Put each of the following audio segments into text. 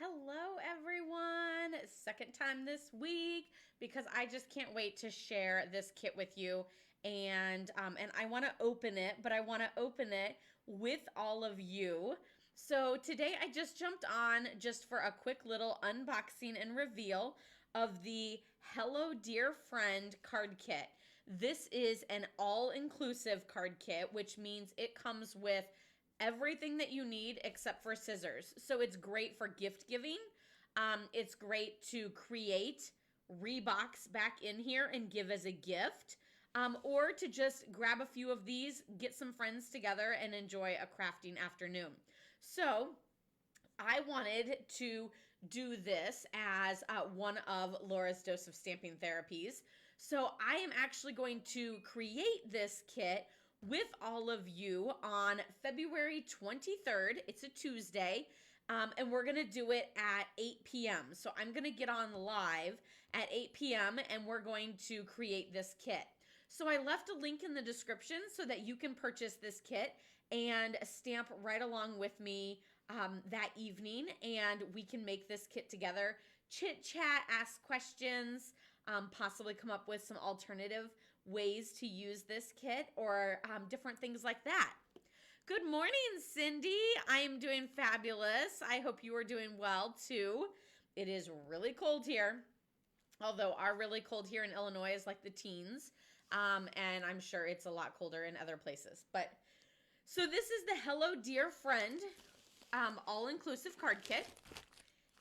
Hello, everyone. Second time this week because I just can't wait to share this kit with you. And I want to open it, but I want to open it with all of you. So today I just jumped on just for a quick little unboxing and reveal of the Hello Dear Friend card kit. This is an all-inclusive card kit, which means it comes with everything that you need except for scissors. So it's great for gift giving. It's great to create, rebox back in here and give as a gift. Or to just grab a few of these, get some friends together, and enjoy a crafting afternoon. So I wanted to do this as one of Laura's Dose of Stamping therapies. So I am actually going to create this kit with all of you on February 23rd. It's a Tuesday. And we're going to do it at 8 p.m. So I'm going to get on live at 8 p.m. and we're going to create this kit. So I left a link in the description so that you can purchase this kit and stamp right along with me that evening, and we can make this kit together, chit chat, ask questions, possibly come up with some alternative ways to use this kit or different things like that. Good morning, Cindy. I am doing fabulous. I hope you are doing well too. It is really cold here, although our really cold here in Illinois is like the teens, and I'm sure it's a lot colder in other places. But so this is the Hello Dear Friend all-inclusive card kit,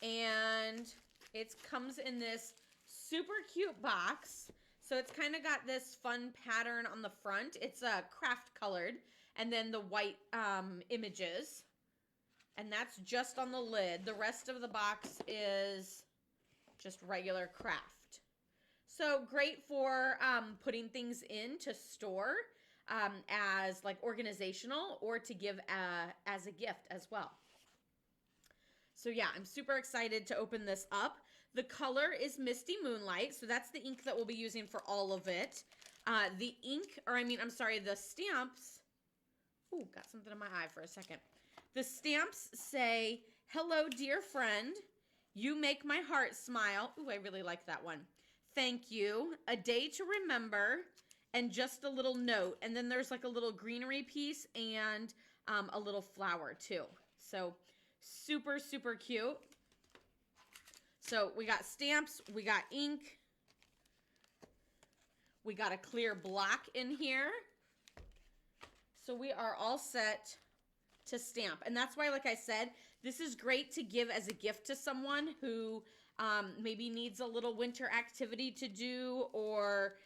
and it comes in this super cute box. So it's kind of got this fun pattern on the front. It's craft colored, and then the white images, and that's just on the lid. The rest of the box is just regular craft. So great for putting things in to store as like organizational or to give as a gift as well. So yeah, I'm super excited to open this up. The color is Misty Moonlight, so that's the ink that we'll be using for all of it. The stamps, ooh, got something in my eye for a second. The stamps say, "Hello, dear friend. You make my heart smile." Ooh, I really like that one. "Thank you. A day to remember." And just a little note. And then there's like a little greenery piece and a little flower too. So super, super cute. So we got stamps, we got ink, we got a clear block in here. So we are all set to stamp. And that's why, like I said, this is great to give as a gift to someone who maybe needs a little winter activity to do, or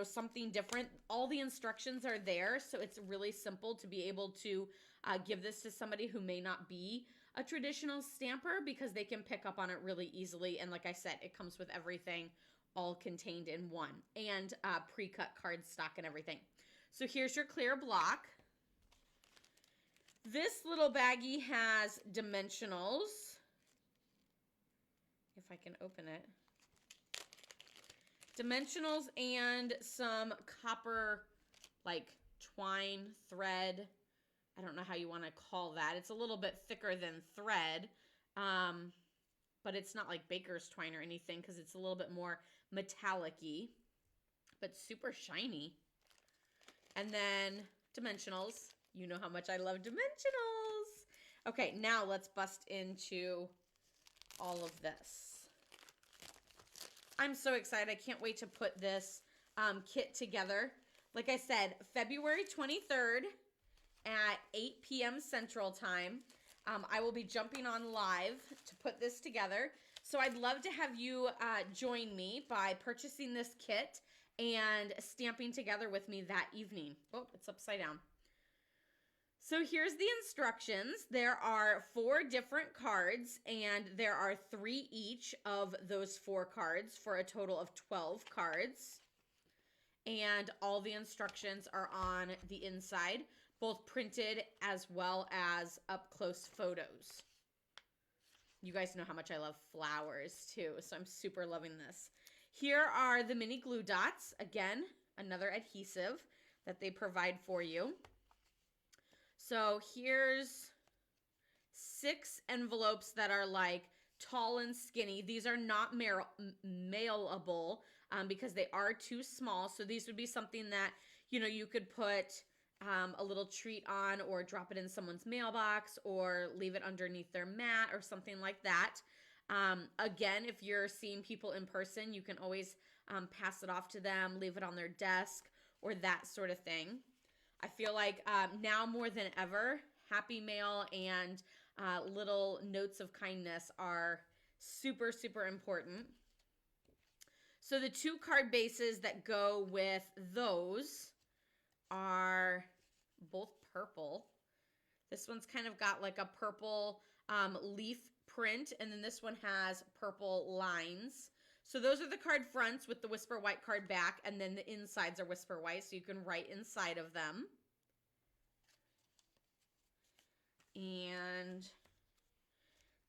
something different. All the instructions are there, so it's really simple to be able to give this to somebody who may not be a traditional stamper, because they can pick up on it really easily. And like I said, it comes with everything all contained in one, and pre-cut cardstock and everything. So here's your clear block. This little baggie has dimensionals. If I can open it. Dimensionals and some copper, like twine, thread. I don't know how you want to call that. It's a little bit thicker than thread, but it's not like baker's twine or anything, because it's a little bit more metallic-y, but super shiny. And then dimensionals. You know how much I love dimensionals. Okay, now let's bust into all of this. I'm so excited. I can't wait to put this kit together. Like I said, February 23rd at 8 p.m. Central Time. I will be jumping on live to put this together. So I'd love to have you join me by purchasing this kit and stamping together with me that evening. Oh, it's upside down. So here's the instructions. There are 4 different cards, and there are 3 each of those 4 cards for a total of 12 cards. And all the instructions are on the inside, both printed as well as up-close photos. You guys know how much I love flowers too, so I'm super loving this. Here are the mini glue dots. Again, another adhesive that they provide for you. So here's 6 envelopes that are like tall and skinny. These are not mailable because they are too small. So these would be something that, you know, you could put a little treat on or drop it in someone's mailbox or leave it underneath their mat or something like that. Again, if you're seeing people in person, you can always pass it off to them, leave it on their desk or that sort of thing. I feel like now more than ever, Happy Mail and little notes of kindness are super, super important. So the 2 card bases that go with those are both purple. This one's kind of got like a purple leaf print, and then this one has purple lines. So those are the card fronts with the Whisper White card back, and then the insides are Whisper White, so you can write inside of them. And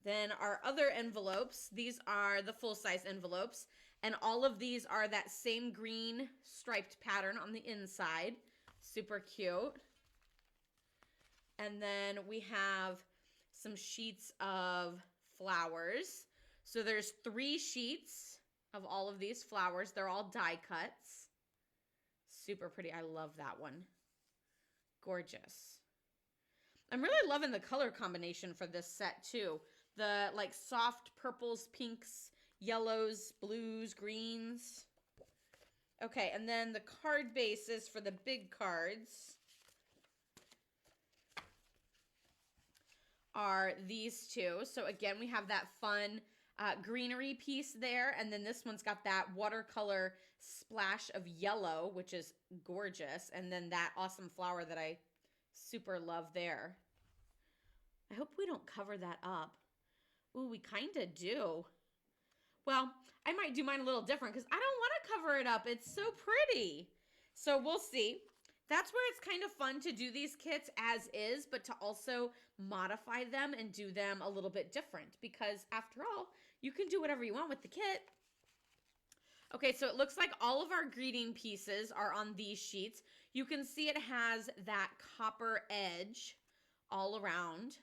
then our other envelopes, these are the full-size envelopes, and all of these are that same green striped pattern on the inside. Super cute. And then we have some sheets of flowers. So there's 3 sheets of all of these flowers. They're all die cuts. Super pretty. I love that one. Gorgeous. I'm really loving the color combination for this set too. The like soft purples, pinks, yellows, blues, greens. Okay, and then the card bases for the big cards are these 2. So again, we have that fun greenery piece there, and then this one's got that watercolor splash of yellow, which is gorgeous, and then that awesome flower that I super love there. I hope we don't cover that up. Ooh, we kind of do. Well, I might do mine a little different because I don't want to cover it up. It's so pretty. So we'll see. That's where it's kind of fun to do these kits as is, but to also modify them and do them a little bit different because after all, you can do whatever you want with the kit. Okay, so it looks like all of our greeting pieces are on these sheets. You can see it has that copper edge all around.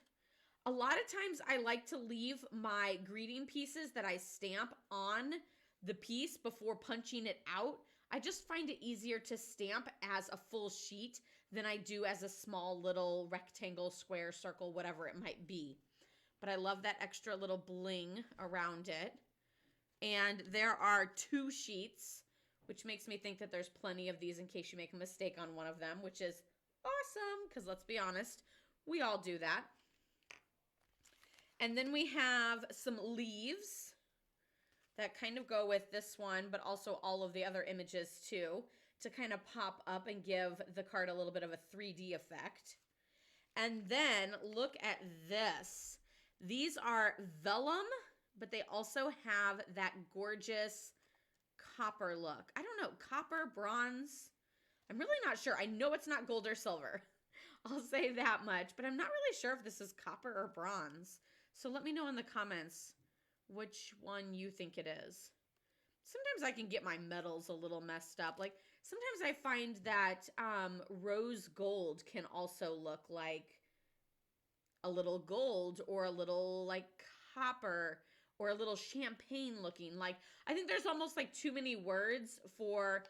A lot of times I like to leave my greeting pieces that I stamp on the piece before punching it out. I just find it easier to stamp as a full sheet than I do as a small little rectangle, square, circle, whatever it might be. But I love that extra little bling around it. And there are 2 sheets, which makes me think that there's plenty of these in case you make a mistake on one of them, which is awesome because let's be honest, we all do that. And then we have some leaves that kind of go with this one, but also all of the other images too, to kind of pop up and give the card a little bit of a 3D effect. And then look at this. These are vellum, but they also have that gorgeous copper look. I don't know, copper, bronze. I'm really not sure. I know it's not gold or silver. I'll say that much, but I'm not really sure if this is copper or bronze. So let me know in the comments which one you think it is. Sometimes I can get my metals a little messed up. Like sometimes I find that rose gold can also look like a little gold or a little like copper or a little champagne looking. Like I think there's almost like too many words for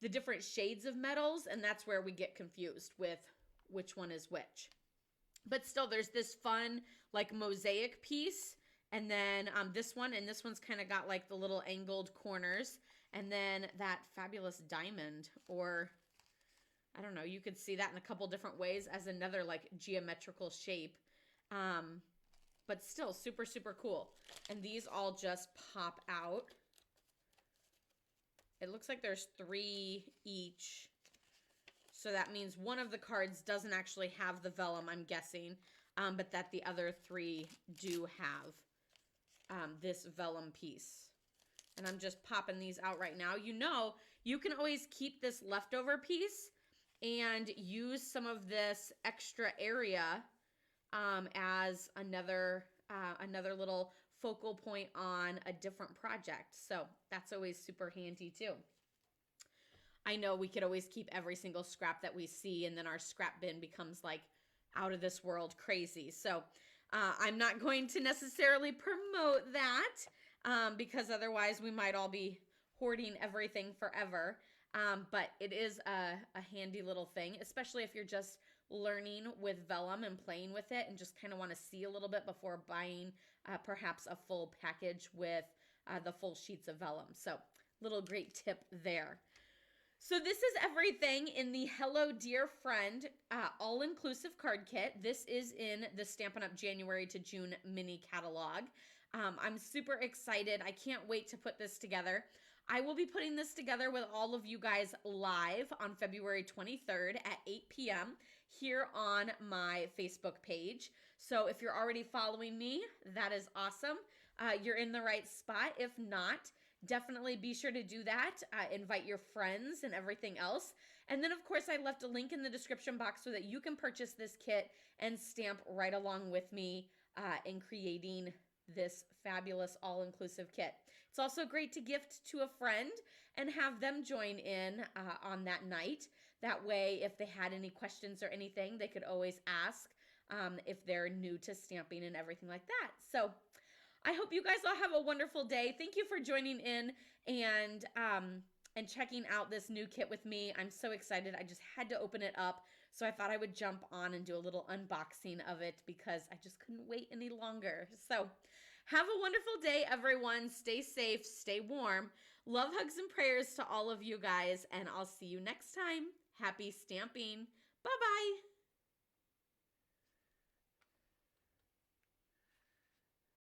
the different shades of metals, and that's where we get confused with which one is which. But still, there's this fun like mosaic piece, and then this one, and this one's kind of got like the little angled corners, and then that fabulous diamond, or I don't know, you could see that in a couple different ways as another like geometrical shape. But still super, super cool. And these all just pop out. It looks like there's 3 each. So that means one of the cards doesn't actually have the vellum, I'm guessing, but that the other 3 do have this vellum piece. And I'm just popping these out right now. You know, you can always keep this leftover piece and use some of this extra area as another little focal point on a different project. So that's always super handy too. I know we could always keep every single scrap that we see, and then our scrap bin becomes like out of this world crazy. So I'm not going to necessarily promote that because otherwise we might all be hoarding everything forever. But it is a handy little thing, especially if you're just learning with vellum and playing with it and just kind of want to see a little bit before buying perhaps a full package with the full sheets of vellum. So little great tip there. So this is everything in the Hello Dear Friend all-inclusive card kit. This is in the Stampin' Up! January to June mini catalog. I'm super excited. I can't wait to put this together. I will be putting this together with all of you guys live on February 23rd at 8 p.m. here on my Facebook page. So if you're already following me, that is awesome. You're in the right spot. If not, definitely be sure to do that. Invite your friends and everything else. And then, of course, I left a link in the description box so that you can purchase this kit and stamp right along with me in creating this fabulous all-inclusive kit. It's also great to gift to a friend and have them join in on that night. That way, if they had any questions or anything, they could always ask if they're new to stamping and everything like that. So I hope you guys all have a wonderful day. Thank you for joining in and checking out this new kit with me. I'm so excited. I just had to open it up. So I thought I would jump on and do a little unboxing of it because I just couldn't wait any longer. So have a wonderful day, everyone. Stay safe, stay warm. Love, hugs, and prayers to all of you guys, and I'll see you next time. Happy stamping. Bye-bye.